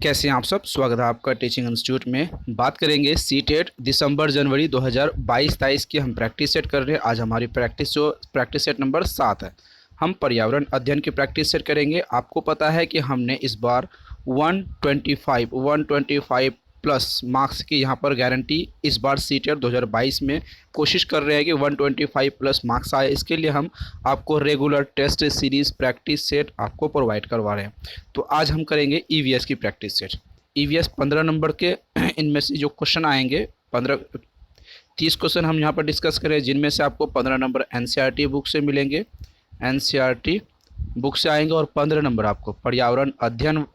कैसे हैं आप सब। स्वागत है आपका टीचिंग इंस्टीट्यूट में। बात करेंगे सीटेट दिसंबर जनवरी 2022-23 की हम प्रैक्टिस सेट कर रहे हैं। आज हमारी प्रैक्टिस सेट नंबर 7 है। हम पर्यावरण अध्ययन की प्रैक्टिस सेट करेंगे। आपको पता है कि हमने इस बार 125 प्लस मार्क्स की यहाँ पर गारंटी इस बार सीटेट 2022 में कोशिश कर रहे हैं कि 125 प्लस मार्क्स आए। इसके लिए हम आपको regular test series practice set आपको प्रोवाइड करवा रहे हैं। तो आज हम करेंगे ईवीएस की प्रैक्टिस सेट। ईवीएस 15 नंबर के इनमें से जो क्वेश्चन आएंगे 30 क्वेश्चन हम यहाँ पर डिस्कस करें, जिनमें से आपको 15 नंबर एनसीईआरटी बुक से मिलेंगे, एनसीईआरटी बुक से आएंगे, और 15 नंबर आपको पर्यावरण अध्ययन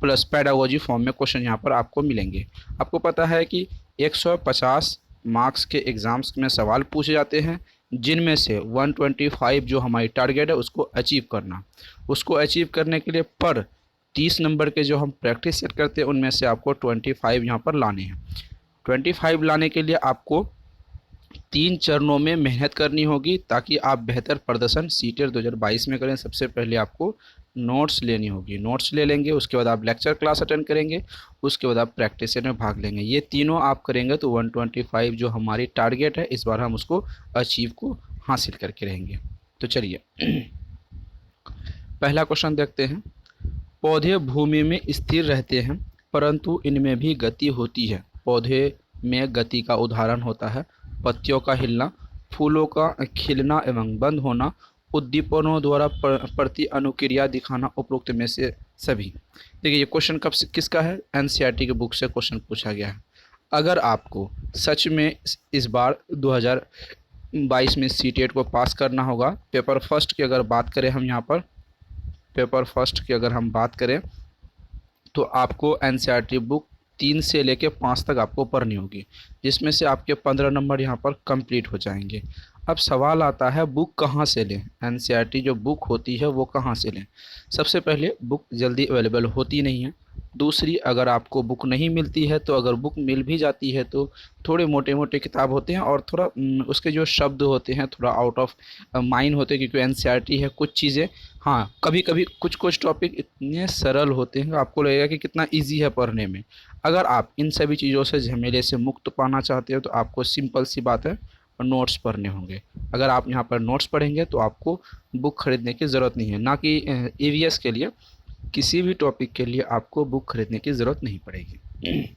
प्लस पेडागोजी फॉर्म में क्वेश्चन यहाँ पर आपको मिलेंगे। आपको पता है कि 150 मार्क्स के एग्ज़ाम्स में सवाल पूछे जाते हैं, जिनमें से 125 जो हमारी टारगेट है उसको अचीव करने के लिए पर 30 नंबर के जो हम प्रैक्टिस सेट करते हैं उनमें से आपको 25 यहाँ पर लाने हैं। 25 लाने के लिए आपको 3 चरणों में मेहनत करनी होगी ताकि आप बेहतर प्रदर्शन सीटेट 2022 में करें। सबसे पहले आपको नोट्स लेनी होगी, नोट्स ले लेंगे, उसके बाद आप लेक्चर क्लास अटेंड करेंगे, उसके बाद आप प्रैक्टिस सेट में भाग लेंगे। ये तीनों आप करेंगे तो 125 जो हमारी टारगेट है इस बार हम उसको हासिल करके रहेंगे। तो चलिए पहला क्वेश्चन देखते हैं। पौधे भूमि में स्थिर रहते हैं परंतु इनमें भी गति होती है। पौधे में गति का उदाहरण होता है पत्तियों का हिलना, फूलों का खिलना एवं बंद होना, उद्दीपनों द्वारा प्रति अनुक्रिया दिखाना, उपरोक्त में से सभी। देखिए ये क्वेश्चन किसका है, एनसीईआरटी की बुक से क्वेश्चन पूछा गया है। अगर आपको सच में इस बार 2022 में सीटेट को पास करना होगा, पेपर फर्स्ट की अगर बात करें हम यहाँ पर पेपर फर्स्ट की अगर हम बात करें तो आपको एनसीईआरटी बुक 3 से लेके 5 तक आपको पढ़नी होगी, जिसमें से आपके 15 नंबर यहाँ पर कंप्लीट हो जाएंगे। अब सवाल आता है बुक कहाँ से लें, एनसीईआरटी जो बुक होती है वो कहाँ से लें। सबसे पहले बुक जल्दी अवेलेबल होती नहीं है। दूसरी, अगर आपको बुक नहीं मिलती है तो अगर बुक मिल भी जाती है तो थोड़े मोटे मोटे किताब होते हैं और थोड़ा उसके जो शब्द होते हैं थोड़ा आउट ऑफ माइंड होते हैं, क्योंकि एनसीईआरटी है। कुछ चीज़ें हाँ कभी कभी कुछ टॉपिक इतने सरल होते हैं आपको लगेगा कि कितना ईजी है पढ़ने में। अगर आप इन सभी चीज़ों से झमेले से मुक्त पाना चाहते हो तो आपको सिंपल सी बात है नोट्स पढ़ने होंगे। अगर आप यहाँ पर नोट्स पढ़ेंगे तो आपको बुक खरीदने की ज़रूरत नहीं है। ना कि ईवीएस के लिए, किसी भी टॉपिक के लिए आपको बुक खरीदने की ज़रूरत नहीं पड़ेगी।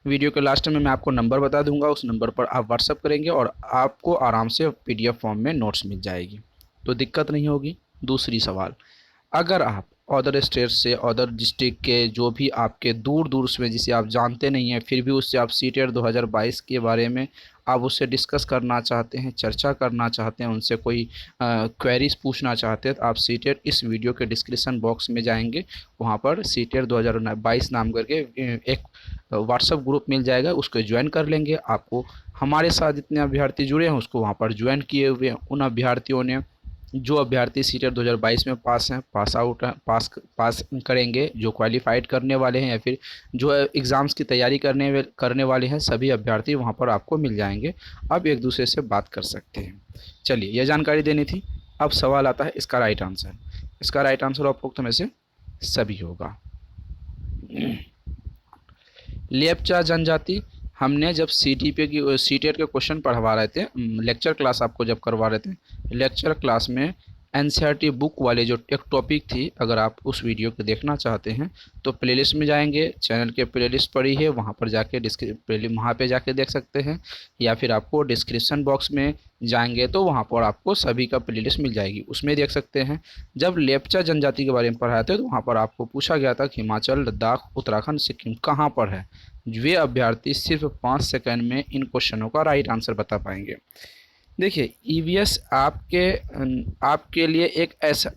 वीडियो के लास्ट में मैं आपको नंबर बता दूंगा, उस नंबर पर आप व्हाट्सअप करेंगे और आपको आराम से पीडीएफ फॉर्म में नोट्स मिल जाएगी, तो दिक्कत नहीं होगी। दूसरी सवाल, अगर आप अदर स्टेट से, अदर डिस्ट्रिक्ट के जो भी आपके दूर दूर में जिसे आप जानते नहीं हैं, फिर भी उससे आप सीटेट 2022 के बारे में आप उससे डिस्कस करना चाहते हैं, चर्चा करना चाहते हैं, उनसे कोई क्वेरीज पूछना चाहते हैं, तो आप सीटेट इस वीडियो के डिस्क्रिप्शन बॉक्स में जाएंगे, वहाँ पर सीटेट 2022 नाम करके एक व्हाट्सएप ग्रुप मिल जाएगा, उसको ज्वाइन कर लेंगे। आपको हमारे साथ जितने अभ्यर्थी जुड़े हैं उसको वहाँ पर ज्वाइन किए हुए हैं। उन अभ्यर्थियों ने, जो अभ्यर्थी सीटेट 2022 में पास हैं, पास करेंगे, जो क्वालिफाइड करने वाले हैं या फिर जो एग्ज़ाम्स की तैयारी करने वाले हैं, सभी अभ्यर्थी वहां पर आपको मिल जाएंगे। अब एक दूसरे से बात कर सकते हैं। चलिए यह जानकारी देनी थी। अब सवाल आता है इसका राइट आंसर। इसका राइट आंसर उपरोक्त में से सभी होगा। लेप्चा जनजाति, हमने जब सीटेट के क्वेश्चन पढ़वा रहे थे, लेक्चर क्लास आपको जब करवा रहे थे, लेक्चर क्लास में एनसीईआरटी बुक वाले जो एक टॉपिक थी, अगर आप उस वीडियो को देखना चाहते हैं तो प्लेलिस्ट में जाएंगे, चैनल के प्लेलिस्ट पड़ी है, वहाँ पर जाके वहाँ पे जाके देख सकते हैं, या फिर आपको डिस्क्रिप्शन बॉक्स में जाएंगे तो वहाँ पर आपको सभी का प्लेलिस्ट मिल जाएगी, उसमें देख सकते हैं। जब लेप्चा जनजाति के बारे में पढ़ाए थे तो वहाँ पर आपको पूछा गया था कि हिमाचल, लद्दाख, उत्तराखंड, सिक्किम कहाँ पर है। वे अभ्यर्थी सिर्फ 5 सेकंड में इन क्वेश्चनों का राइट आंसर बता पाएंगे। देखिए ईवीएस आपके लिए एक ऐसा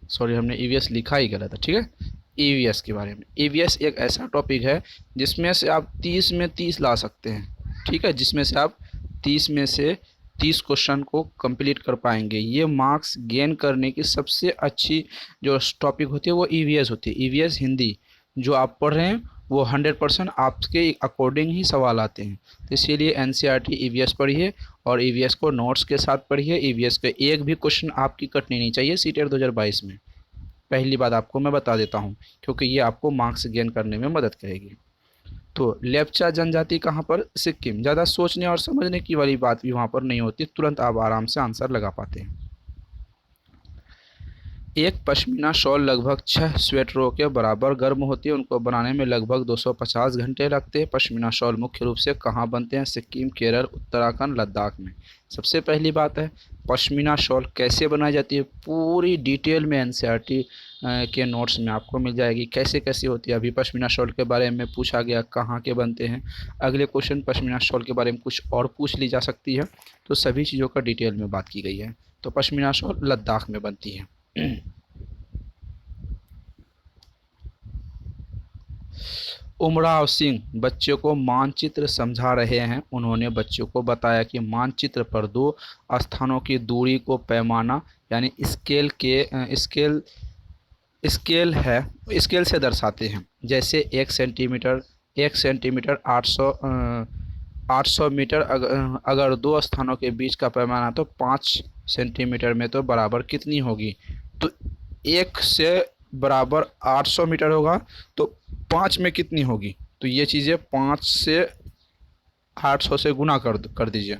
सॉरी हमने ईवीएस लिखा ही गलत है, ठीक है। ईवीएस के बारे में, ईवीएस एक ऐसा टॉपिक है जिसमें से आप 30 में 30 ला सकते हैं, ठीक है, जिसमें से आप 30 में से 30 क्वेश्चन को कंप्लीट कर पाएंगे। ये मार्क्स गेन करने की सबसे अच्छी जो टॉपिक होती है वो ईवीएस होती है। ईवीएस हिंदी जो आप पढ़ रहे हैं वो 100% आपके अकॉर्डिंग ही सवाल आते हैं, तो इसीलिए एनसीईआरटी ईवीएस पढ़िए और ईवीएस को नोट्स के साथ पढ़िए। ईवीएस का एक भी क्वेश्चन आपकी कटनी नहीं चाहिए सीटेट 2022 में। पहली बात आपको मैं बता देता हूँ, क्योंकि ये आपको मार्क्स गेन करने में मदद करेगी। तो लेप्चा जनजाति कहाँ पर? सिक्किम। ज़्यादा सोचने और समझने की वाली बात भी वहाँ पर नहीं होती, तुरंत आप आराम से आंसर लगा पाते हैं। एक पश्मीना शॉल लगभग 6 स्वेटरों के बराबर गर्म होती है। उनको बनाने में लगभग 250 घंटे लगते हैं। पश्मीना शॉल मुख्य रूप से कहाँ बनते हैं? सिक्किम, केरल, उत्तराखंड, लद्दाख में। सबसे पहली बात है पश्मीना शॉल कैसे बनाई जाती है, पूरी डिटेल में एनसीईआरटी के नोट्स में आपको मिल जाएगी, कैसे कैसे होती है। अभी पश्मीना शॉल के बारे में पूछा गया कहाँ के बनते हैं, अगले क्वेश्चन पश्मीना शॉल के बारे में कुछ और पूछ ली जा सकती है, तो सभी चीज़ों का डिटेल में बात की गई है। तो पश्मीना शॉल लद्दाख में बनती है। उमराव सिंह बच्चों को मानचित्र समझा रहे हैं। उन्होंने बच्चों को बताया कि मानचित्र पर दो स्थानों की दूरी को पैमाना यानी स्केल से दर्शाते हैं। जैसे 1 सेंटीमीटर 800 मीटर। अगर दो स्थानों के बीच का पैमाना तो 5 सेंटीमीटर में तो बराबर कितनी होगी? तो 1 से बराबर 800 मीटर होगा, तो 5 में कितनी होगी? तो ये चीज़ें 5 से 800 से गुना कर दीजिए।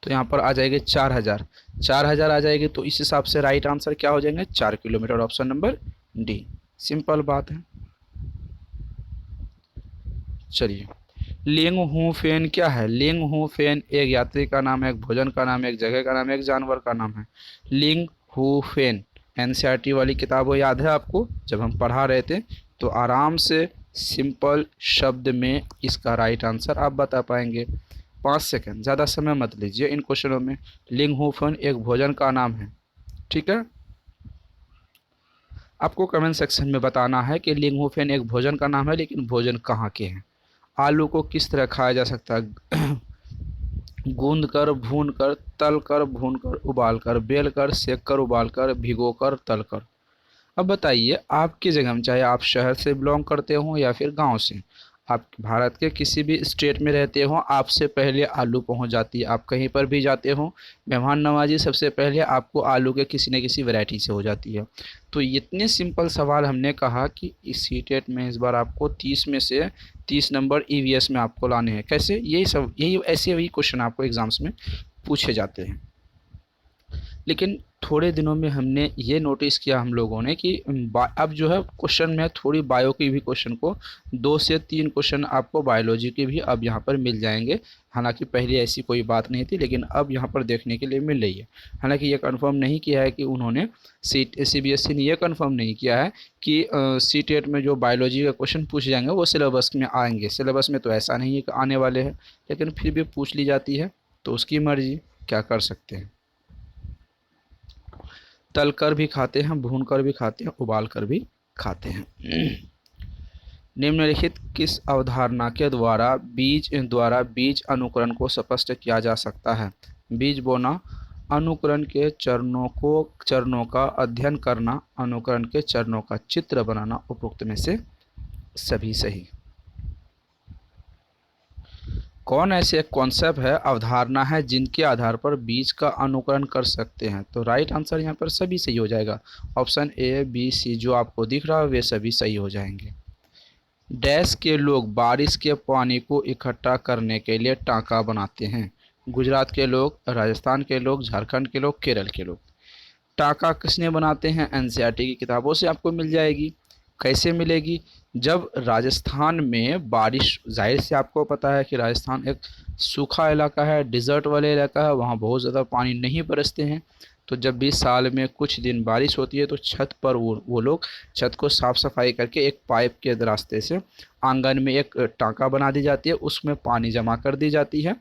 तो यहाँ पर आ जाएगी 4000 आ जाएगी। तो इस हिसाब से राइट आंसर क्या हो जाएंगे? 4 kilometre, option number D. Simple बात है। चलिए, लिंग हू फेन क्या है? लिंग हू फेन एक यात्री का नाम है, एक भोजन का नाम है, एक जगह का नाम है, एक जानवर का नाम है। लिंग हू फेन एनसीईआरटी वाली किताबों याद है आपको? जब हम पढ़ा रहे थे तो आराम से सिंपल शब्द में इसका राइट आंसर आप बता पाएंगे। 5 सेकंड, ज़्यादा समय मत लीजिए इन क्वेश्चनों में। लिंग हू फेन एक भोजन का नाम है, ठीक है। आपको कमेंट सेक्शन में बताना है कि लिंग हू फेन एक भोजन का नाम है, लेकिन भोजन कहाँ के हैं। आलू को किस तरह खाया जा सकता है? गूंद कर, भून कर, तल कर, भून कर, उबाल कर, बेल कर, सेक कर, उबाल कर, भिगो कर, तल कर। अब बताइए आपकी जगह में, चाहे आप शहर से बिलोंग करते हो या फिर गांव से, आप भारत के किसी भी स्टेट में रहते हो, आपसे पहले आलू पहुंच जाती है। आप कहीं पर भी जाते हो, मेहमान नवाजी सबसे पहले आपको आलू के किसी न किसी वैरायटी से हो जाती है। तो इतने सिंपल सवाल हमने कहा कि इस सीटेट में इस बार आपको 30 में से 30 नंबर ईवीएस में आपको लाने हैं। कैसे? यही ऐसे ही क्वेश्चन आपको एग्जाम्स में पूछे जाते हैं। लेकिन थोड़े दिनों में हमने ये नोटिस किया हम लोगों ने कि अब जो है क्वेश्चन में थोड़ी बायो की भी क्वेश्चन को 2 से 3 क्वेश्चन आपको बायोलॉजी के भी अब यहाँ पर मिल जाएंगे। हालांकि पहले ऐसी कोई बात नहीं थी, लेकिन अब यहाँ पर देखने के लिए मिल रही है। हालांकि ये कंफर्म नहीं किया है कि उन्होंने CBSE ने यह कंफर्म नहीं किया है कि सीटेट में जो बायोलॉजी का क्वेश्चन पूछे जाएंगे वो सिलेबस में आएंगे। सिलेबस में तो ऐसा नहीं है कि आने वाले हैं, लेकिन फिर भी पूछ ली जाती है, तो उसकी मर्जी, क्या कर सकते हैं। तल कर भी खाते हैं, भून कर भी खाते हैं, उबाल कर भी खाते हैं। निम्नलिखित किस अवधारणा के द्वारा बीज अनुकरण को स्पष्ट किया जा सकता है? बीज बोना, अनुकरण के चरणों का अध्ययन करना, अनुकरण के चरणों का चित्र बनाना। उपरोक्त में से सभी सही। कौन ऐसे कॉन्सेप्ट है, अवधारणा है, जिनके आधार पर बीज का अनुकरण कर सकते हैं? तो राइट आंसर यहाँ पर सभी सही हो जाएगा। ऑप्शन ए, बी, सी जो आपको दिख रहा है वे सभी सही हो जाएंगे। डैश के लोग बारिश के पानी को इकट्ठा करने के लिए टांका बनाते हैं। गुजरात के लोग, राजस्थान के लोग, झारखंड के लोग, केरल के लोग। टांका किसने बनाते हैं? एनसीईआरटी की किताबों से आपको मिल जाएगी। कैसे मिलेगी? जब राजस्थान में बारिश, जाहिर से आपको पता है कि राजस्थान एक सूखा इलाका है, डिज़र्ट वाले इलाका है, वहाँ बहुत ज़्यादा पानी नहीं बरसते हैं। तो जब भी साल में कुछ दिन बारिश होती है तो छत पर वो लोग छत को साफ़ सफाई करके एक पाइप के रास्ते से आंगन में एक टांका बना दी जाती है, उसमें पानी जमा कर दी जाती है,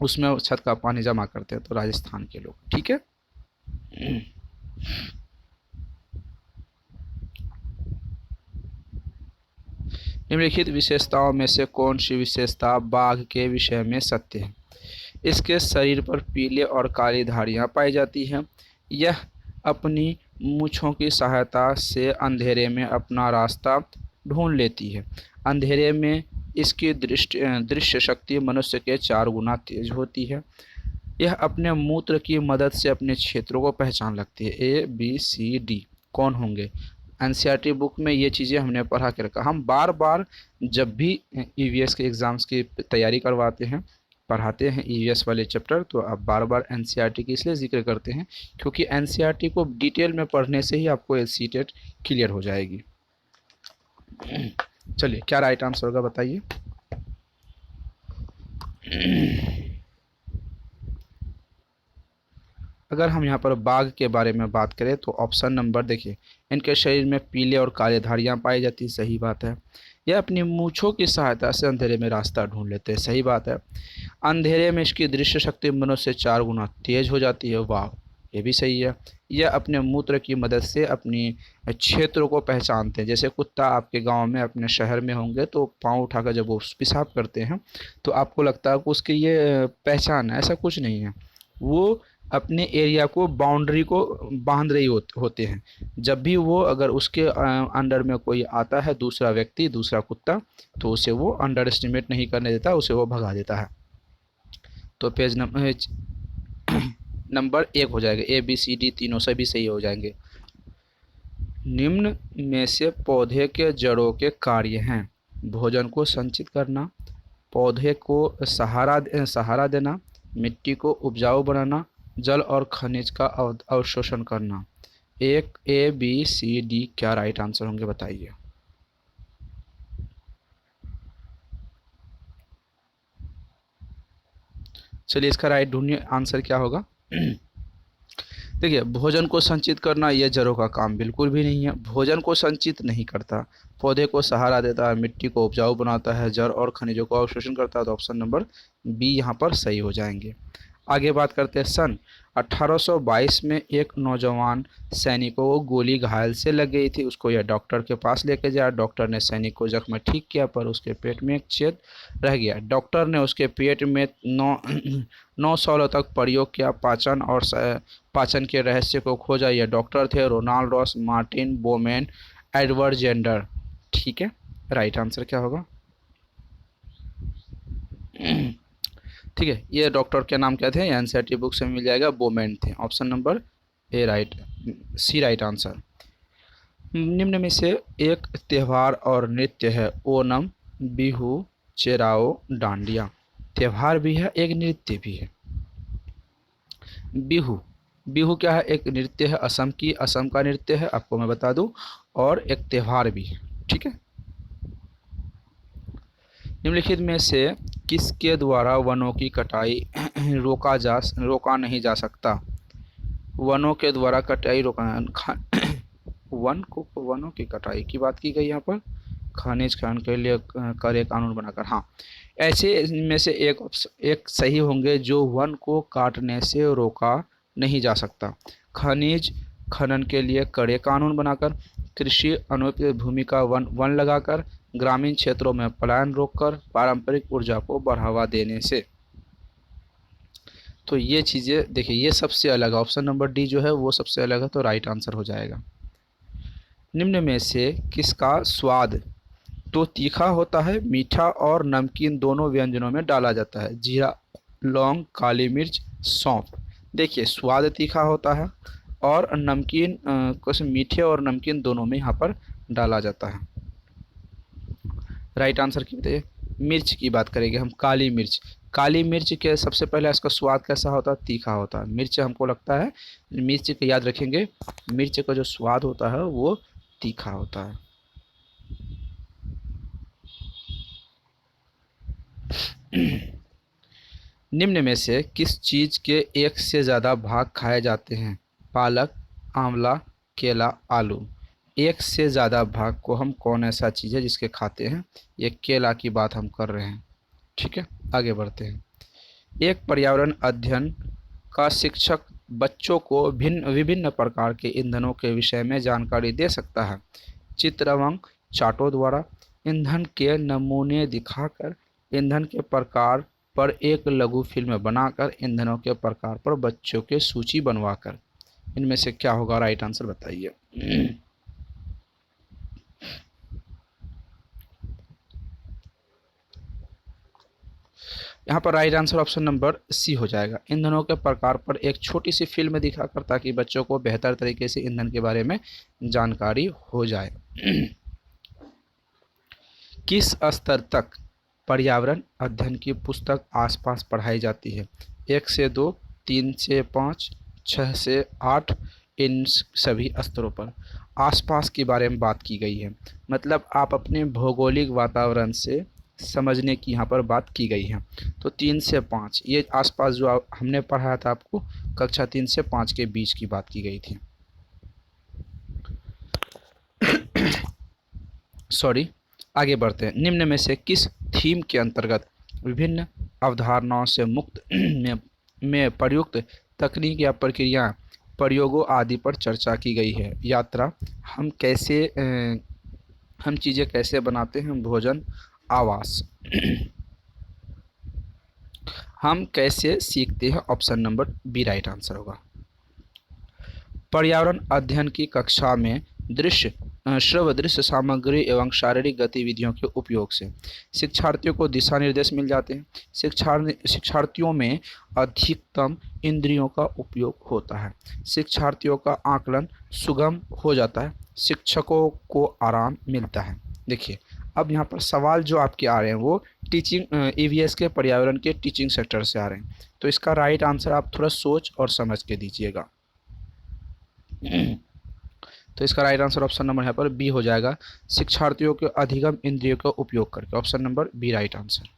उसमें छत का पानी जमा करते हैं। तो राजस्थान के लोग, ठीक है। निम्नलिखित विशेषताओं में से कौन सी विशेषता बाघ के विषय में सत्य है? इसके शरीर पर पीले और काली धारियां पाई जाती हैं। यह अपनी मूंछों की सहायता से अंधेरे में अपना रास्ता ढूंढ लेती है। अंधेरे में इसकी दृश्य शक्ति मनुष्य के 4 गुना तेज होती है। यह अपने मूत्र की मदद से अपने क्षेत्रों को पहचान लगती है। ए बी सी डी कौन होंगे? एनसीईआरटी बुक में ये चीज़ें हमने पढ़ा के रखा। हम बार बार जब भी ईवीएस के एग्ज़ाम्स की तैयारी करवाते हैं, पढ़ाते हैं ईवीएस वाले चैप्टर, तो आप बार बार एनसीईआरटी की इसलिए जिक्र करते हैं क्योंकि एनसीईआरटी को डिटेल में पढ़ने से ही आपको एलसीटेट क्लियर हो जाएगी। चलिए, क्या राइट आंसर होगा बताइए। अगर हम यहाँ पर बाघ के बारे में बात करें तो ऑप्शन नंबर देखिए, इनके शरीर में पीले और काले धारियाँ पाई जाती, सही बात है। यह अपनी मूँछों की सहायता से अंधेरे में रास्ता ढूंढ लेते हैं, सही बात है। अंधेरे में इसकी दृश्य शक्ति मनुष्य से 4 गुना तेज हो जाती है, वाह, ये भी सही है। यह अपने मूत्र की मदद से अपनी क्षेत्रों को पहचानते हैं। जैसे कुत्ता आपके गांव में, अपने शहर में होंगे तो पाँव उठाकर जब वो पेशाब करते हैं तो आपको लगता है कि उसकी ये पहचान है, ऐसा कुछ नहीं है। वो अपने एरिया को, बाउंड्री को बांध रही होते हैं। जब भी वो, अगर उसके अंडर में कोई आता है, दूसरा व्यक्ति, दूसरा कुत्ता, तो उसे वो अंडर एस्टिमेट नहीं करने देता, उसे वो भगा देता है। तो पेज नंबर 1 हो जाएगा। ए बी सी डी तीनों सभी सही हो जाएंगे। निम्न में से पौधे के जड़ों के कार्य हैं? भोजन को संचित करना, पौधे को सहारा देना, मिट्टी को उपजाऊ बनाना, जल और खनिज का अवशोषण करना। एक ए बी सी डी क्या राइट आंसर होंगे बताइए। चलिए, इसका राइट ढूंढिए, आंसर क्या होगा। देखिए, भोजन को संचित करना ये जड़ों का काम बिल्कुल भी नहीं है। भोजन को संचित नहीं करता, पौधे को सहारा देता है, मिट्टी को उपजाऊ बनाता है, जड़ और खनिजों को अवशोषण करता है। तो ऑप्शन नंबर बी यहाँ पर सही हो जाएंगे। आगे बात करते हैं। सन 1822 में एक नौजवान सैनिक को गोली घायल से लग गई थी। उसको यह डॉक्टर के पास लेके जाया। डॉक्टर ने सैनिक को जख्म ठीक किया, पर उसके पेट में एक छेद रह गया। डॉक्टर ने उसके पेट में 9 सालों तक प्रयोग किया, पाचन के रहस्य को खोजा। यह डॉक्टर थे Ronald Ross, Martin Bowman, Edward Jenner. ठीक है, राइट आंसर क्या होगा। ठीक है, ये डॉक्टर के नाम क्या थे, एनसीईआरटी बुक से मिल जाएगा, बोमेन थे। Option number A right, C right answer. निम्न में से एक त्यौहार और नृत्य है? ओणम, बिहू, चेराओ, डांडिया। त्यौहार भी है, एक नृत्य भी है। बिहू, बिहू क्या है, एक नृत्य है, असम का नृत्य है, आपको मैं बता दूं, और एक त्यौहार भी है। ठीक है। निम्नलिखित में से किसके द्वारा वनों की कटाई रोका नहीं जा सकता? वनों के द्वारा कटाई रोका वनों की कटाई की बात की गई यहाँ पर। खनिज खनन के लिए करे कानून बनाकर, हाँ, ऐसे इनमें से एक सही होंगे जो वन को काटने से रोका नहीं जा सकता। खनिज खनन के लिए कड़े कानून बनाकर, कृषि अनुपयुक्त भूमि का वन लगाकर, ग्रामीण क्षेत्रों में पलायन रोककर, पारंपरिक ऊर्जा को बढ़ावा देने से। तो ये चीज़ें देखिए, ये सबसे अलग है। ऑप्शन नंबर डी जो है वो सबसे अलग है, तो राइट आंसर हो जाएगा। निम्न में से किसका स्वाद तो तीखा होता है, मीठा और नमकीन दोनों व्यंजनों में डाला जाता है? जीरा, लौंग, काली मिर्च, सौंफ। देखिए, स्वाद तीखा होता है और नमकीन कुछ मीठे और नमकीन दोनों में यहाँ पर डाला जाता है। राइट आंसर की बताइए। मिर्च की बात करेंगे हम, काली मिर्च। काली मिर्च के सबसे पहले इसका स्वाद कैसा होता है? तीखा होता है। मिर्च हमको लगता है, मिर्च को याद रखेंगे, मिर्च का जो स्वाद होता है वो तीखा होता है। निम्न में से किस चीज़ के एक से ज़्यादा भाग खाए जाते हैं? पालक, आंवला, केला, आलू। एक से ज़्यादा भाग को हम, कौन ऐसा चीज़ है जिसके खाते हैं? ये केला की बात हम कर रहे हैं। ठीक है, आगे बढ़ते हैं। एक पर्यावरण अध्ययन का शिक्षक बच्चों को विभिन्न प्रकार के ईंधनों के विषय में जानकारी दे सकता है। चित्र एवं चार्टों द्वारा, ईंधन के नमूने दिखाकर, ईंधन के प्रकार पर एक लघु फिल्म बनाकर, ईंधनों के प्रकार पर बच्चों के सूची बनवाकर। इनमें से क्या होगा राइट आंसर बताइए। यहाँ पर right answer option number C हो जाएगा। ईंधनों के प्रकार पर एक छोटी सी फिल्म दिखाकर ताकि बच्चों को बेहतर तरीके से ईंधन के बारे में जानकारी हो जाए। किस स्तर तक पर्यावरण अध्ययन की पुस्तक आसपास पढ़ाई जाती है? 1 से 2, 3 से 5, 6 से 8, इन सभी स्तरों पर आसपास के बारे में बात की गई है। मतलब आप अपने भौगोलिक वातावरण से समझने की यहाँ पर बात की गई है। तो 3 से 5 ये आसपास जो हमने पढ़ाया था आपको, कक्षा 3 से 5 के बीच की बात की गई थी। सॉरी, आगे बढ़ते हैं। निम्न में से किस थीम के अंतर्गत विभिन्न अवधारणाओं से मुक्त में प्रयुक्त तकनीक या प्रक्रिया प्रयोगों आदि पर चर्चा की गई है? यात्रा, हम कैसे हम चीज़ें कैसे बनाते हैं, भोजन, आवास। हम कैसे सीखते हैं, option number B right answer होगा। पर्यावरण अध्ययन की कक्षा में श्रव्य दृश्य सामग्री एवं शारीरिक गतिविधियों के उपयोग से शिक्षार्थियों को दिशा निर्देश मिल जाते हैं। शिक्षार्थियों में अधिकतम इंद्रियों का उपयोग होता है। शिक्षार्थियों का आकलन सुगम हो जाता है। शिक्षकों को आराम मिलता है। देखिए, अब यहाँ पर सवाल जो आपके आ रहे हैं वो टीचिंग ईवीएस के पर्यावरण के टीचिंग सेक्टर से आ रहे हैं। तो इसका राइट आंसर आप थोड़ा सोच और समझ के दीजिएगा। तो इसका राइट आंसर ऑप्शन नंबर यहाँ पर बी हो जाएगा। शिक्षार्थियों के अधिगम इंद्रियों का उपयोग करके, option number B right answer.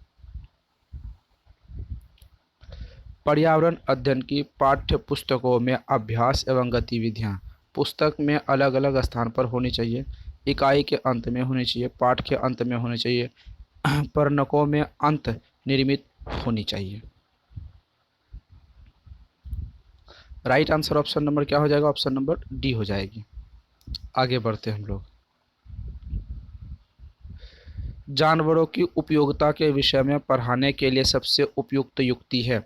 पर्यावरण अध्ययन की पाठ्य पुस्तकों में अभ्यास एवं गतिविधियाँ पुस्तक में अलग अलग स्थान पर होनी चाहिए। इकाई के अंत में होनी चाहिए, पाठ के अंत में होनी चाहिए, पर्णकों में अंत निर्मित होनी चाहिए। राइट आंसर ऑप्शन नंबर क्या हो जाएगा? ऑप्शन नंबर डी हो जाएगी। आगे बढ़ते हैं हम लोग। जानवरों की उपयोगिता के विषय में पढ़ाने के लिए सबसे उपयुक्त युक्ति है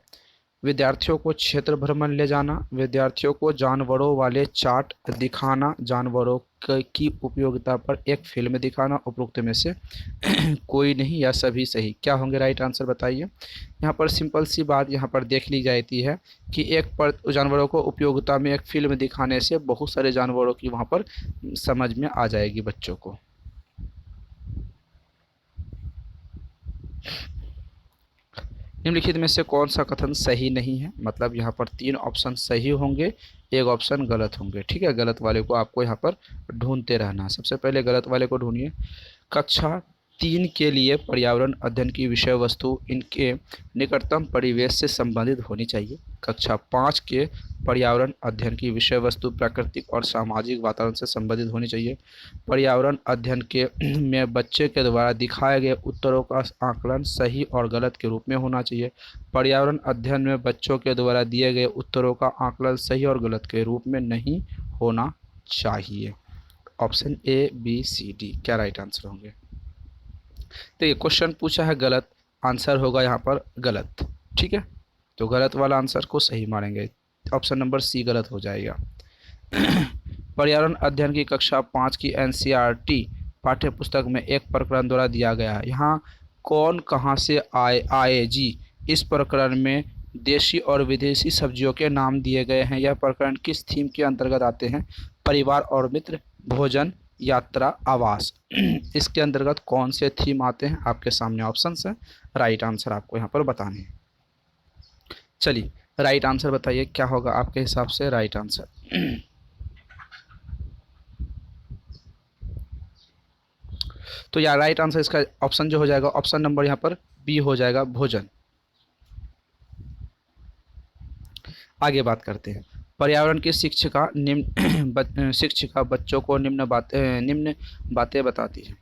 विद्यार्थियों को क्षेत्र भ्रमण ले जाना, विद्यार्थियों को जानवरों वाले चार्ट दिखाना, जानवरों की उपयोगिता पर एक फिल्म दिखाना। उपरोक्त में से कोई नहीं या सभी सही। क्या होंगे राइट आंसर बताइए। यहाँ पर सिंपल सी बात यहाँ पर देख ली जाती है कि एक पर जानवरों को उपयोगिता में एक फिल्म दिखाने से बहुत सारे जानवरों की वहाँ पर समझ में आ जाएगी बच्चों को। निम्नलिखित में से कौन सा कथन सही नहीं है? मतलब यहाँ पर 3 ऑप्शन सही होंगे, 1 ऑप्शन गलत होंगे। ठीक है, गलत वाले को आपको यहाँ पर ढूंढते रहना। सबसे पहले गलत वाले को ढूंढिए। कक्षा 3 के लिए पर्यावरण अध्ययन की विषय वस्तु इनके निकटतम परिवेश से संबंधित होनी चाहिए। कक्षा 5 के पर्यावरण अध्ययन की विषय वस्तु प्राकृतिक और सामाजिक वातावरण से संबंधित होनी चाहिए। पर्यावरण अध्ययन के में बच्चे के द्वारा दिखाए गए उत्तरों का आकलन सही और गलत के रूप में होना चाहिए। पर्यावरण अध्ययन में बच्चों के द्वारा दिए गए उत्तरों का आकलन सही और गलत के रूप में नहीं होना चाहिए। Option A, B, C, D क्या राइट आंसर होंगे? देखिए, क्वेश्चन पूछा है गलत, आंसर होगा यहाँ पर गलत। ठीक है, तो गलत वाला आंसर को सही मानेंगे। ऑप्शन नंबर सी गलत हो जाएगा। पर्यावरण अध्ययन की कक्षा 5 की एनसीईआरटी पाठ्य पुस्तक में एक प्रकरण द्वारा दिया गया है। यहाँ कौन कहाँ से आए जी। इस प्रकरण में देशी और विदेशी सब्जियों के नाम दिए गए हैं। यह प्रकरण किस थीम के अंतर्गत आते हैं? परिवार और मित्र, भोजन, यात्रा, आवास। इसके अंतर्गत कौन से थीम आते हैं? आपके सामने ऑप्शन है, राइट आंसर आपको यहाँ पर बताने हैं। चलिए, राइट आंसर बताइए क्या होगा आपके हिसाब से राइट आंसर। तो यार राइट आंसर इसका ऑप्शन जो हो जाएगा, ऑप्शन नंबर यहाँ पर बी हो जाएगा, भोजन। आगे बात करते हैं। पर्यावरण की शिक्षिका शिक्षिका बच्चों को निम्न बातें बताती है।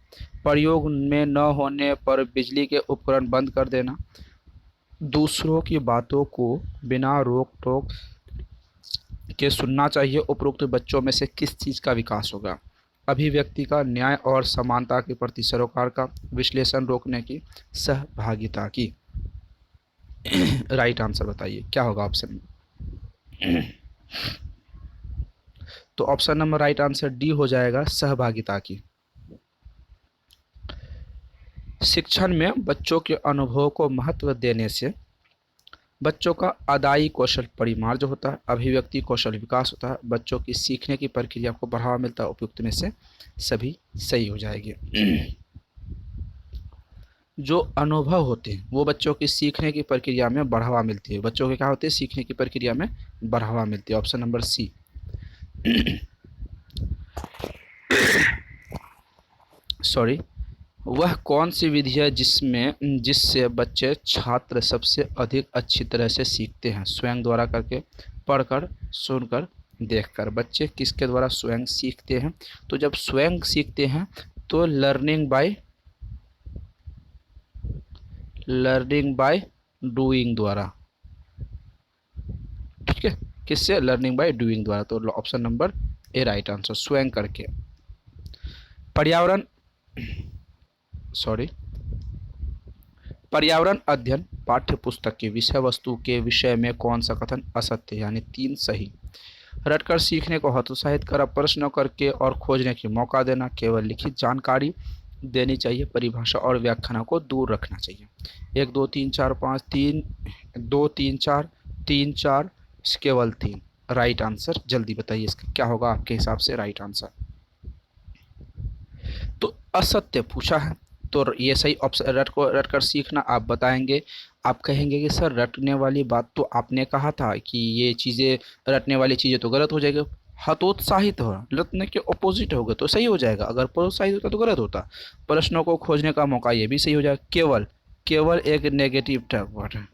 प्रयोग में न होने पर बिजली के उपकरण बंद कर देना, दूसरों की बातों को बिना रोक टोक के सुनना चाहिए। उपरोक्त बच्चों में से किस चीज़ का विकास होगा? अभिव्यक्ति का, न्याय और समानता के प्रति सरोकार का, विश्लेषण रोकने की, सहभागिता की। राइट आंसर बताइए क्या होगा ऑप्शन। तो option number right answer D हो जाएगा, सहभागिता की। शिक्षण में बच्चों के अनुभव को महत्व देने से बच्चों का अदाई कौशल परिमार जो होता है, अभिव्यक्ति कौशल विकास होता है, बच्चों की सीखने की प्रक्रिया को बढ़ावा मिलता है। उपयुक्त में से सभी सही हो जाएंगे। जो अनुभव होते हैं वो बच्चों की सीखने की प्रक्रिया में बढ़ावा मिलती है। बच्चों के क्या होते हैं? सीखने की प्रक्रिया में बढ़ावा मिलती है। Option number C. सॉरी। वह कौन सी विधि है जिससे बच्चे छात्र सबसे अधिक अच्छी तरह से सीखते हैं? स्वयं द्वारा करके, पढ़कर, सुनकर, देखकर। बच्चे किसके द्वारा स्वयं सीखते हैं? तो जब स्वयं सीखते हैं तो लर्निंग बाय डूइंग द्वारा। ठीक है, किससे? लर्निंग बाय डूइंग द्वारा। तो option number A right answer, स्वयं करके। पर्यावरण पर्यावरण अध्ययन पाठ्य पुस्तक की विषय वस्तु के विषय में कौन सा कथन असत्य है? यानी 3 सही। रटकर सीखने को हतोत्साहित कर, प्रश्न करके और खोजने की मौका देना, केवल लिखित जानकारी देनी चाहिए, परिभाषा और व्याख्यानों को दूर रखना चाहिए। 1 2 3 4 5 3 2 3 4 3 4 केवल 3 राइट आंसर। जल्दी बताइए इसका क्या होगा आपके हिसाब से राइट आंसर? तो असत्य पूछा है, तो ये सही ऑप्शन। रट कर सीखना आप बताएंगे। आप कहेंगे कि सर रटने वाली बात तो आपने कहा था कि ये चीज़ें, रटने वाली चीज़ें तो गलत हो जाएगी। हतोत्साहित हो, रटने के ऑपोजिट होगा तो सही हो जाएगा। अगर प्रोत्साहित होता तो गलत होता। प्रश्नों को खोजने का मौका, ये भी सही हो जाएगा। केवल केवल एक नेगेटिव टैग वर्ड है,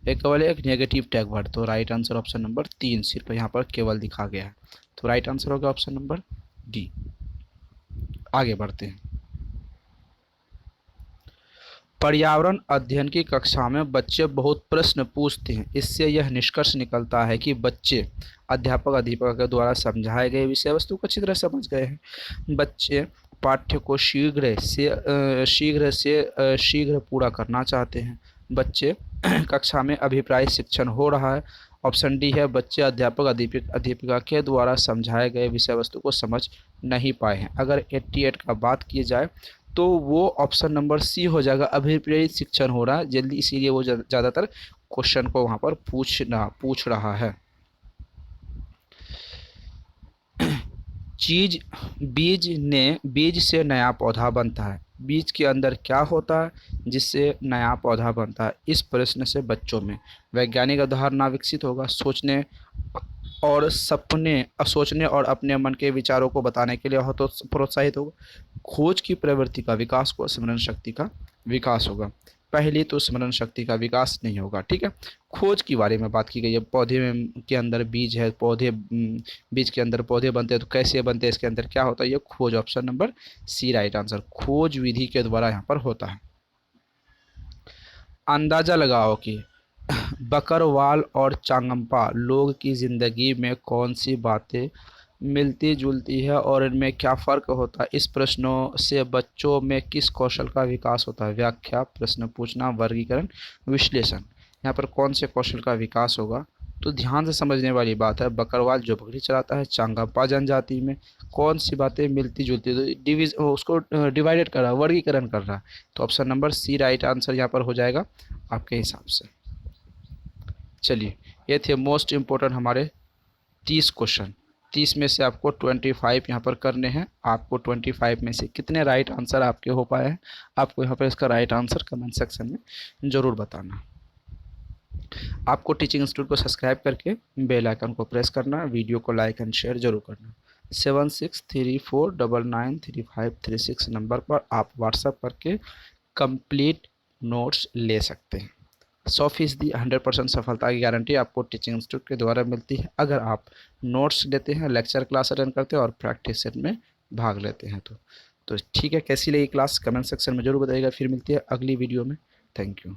केवल एक नेगेटिव टैग वर्ड। तो राइट आंसर ऑप्शन नंबर 3 सिर्फ यहाँ पर केवल दिखा गया है। तो राइट आंसर होगा ऑप्शन नंबर डी। आगे बढ़ते हैं। पर्यावरण अध्ययन की कक्षा में बच्चे बहुत प्रश्न पूछते हैं। इससे यह निष्कर्ष निकलता है कि बच्चे अध्यापक के द्वारा समझाए गए विषय वस्तु को अच्छी तरह समझ गए हैं। बच्चे पाठ्य को शीघ्र पूरा करना चाहते हैं। बच्चे कक्षा में अभिप्राय शिक्षण हो रहा है। ऑप्शन डी है, बच्चे अध्यापिका के द्वारा समझाए गए विषय वस्तु को समझ नहीं पाए हैं। अगर 88 का बात की जाए तो वो ऑप्शन नंबर सी हो जाएगा, अभिप्रेरित शिक्षण हो रहा है जल्दी, इसीलिए वो ज़्यादातर क्वेश्चन को वहाँ पर पूछ रहा है। बीज से नया पौधा बनता है। बीज के अंदर क्या होता है जिससे नया पौधा बनता है? इस प्रश्न से बच्चों में वैज्ञानिक अवधारणा विकसित होगा, सोचने और अपने मन के विचारों को बताने के लिए हो तो प्रोत्साहित होगा, खोज की प्रवृत्ति का विकास को, स्मरण शक्ति का विकास होगा। पहली तो स्मरण शक्ति का विकास नहीं होगा। ठीक है, खोज के बारे में बात की गई है। पौधे में के अंदर बीज है, बीज के अंदर पौधे बनते हैं, तो कैसे बनते हैं, इसके अंदर क्या होता है? ये खोज। Option number C right answer, खोज विधि के द्वारा यहाँ पर होता है। अंदाजा लगाओ कि बकरवाल और चांगम्पा लोग की ज़िंदगी में कौन सी बातें मिलती जुलती है और इनमें क्या फ़र्क होता है? इस प्रश्नों से बच्चों में किस कौशल का विकास होता है? व्याख्या, प्रश्न पूछना, वर्गीकरण, विश्लेषण। यहाँ पर कौन से कौशल का विकास होगा? तो ध्यान से समझने वाली बात है। बकरवाल जो बकरी चलाता है, चांगम्पा जनजाति में कौन सी बातें मिलती जुलती है? तो उसको डिवाइडेड कर रहा है, वर्गीकरण कर रहा है। तो option number C right answer यहाँ पर हो जाएगा आपके हिसाब से। चलिए, ये थे मोस्ट इम्पोर्टेंट हमारे 30 क्वेश्चन। 30 में से आपको 25 यहाँ पर करने हैं। आपको 25 में से कितने राइट आंसर आपके हो पाए हैं, आपको यहाँ पर इसका राइट आंसर कमेंट सेक्शन में ज़रूर बताना। आपको टीचिंग इंस्टीट्यूट को सब्सक्राइब करके बेल आइकन को प्रेस करना, वीडियो को लाइक एंड शेयर जरूर करना। 7634993536 नंबर पर आप व्हाट्सएप करके कंप्लीट नोट्स ले सकते हैं। 100% 100% सफलता की गारंटी आपको टीचिंग इंस्टीट्यूट के द्वारा मिलती है अगर आप नोट्स लेते हैं, लेक्चर क्लास अटेंड करते हैं और प्रैक्टिस सेट में भाग लेते हैं। तो ठीक है, कैसी लगी क्लास कमेंट सेक्शन में जरूर बताइएगा। फिर मिलती है अगली वीडियो में। Thank you.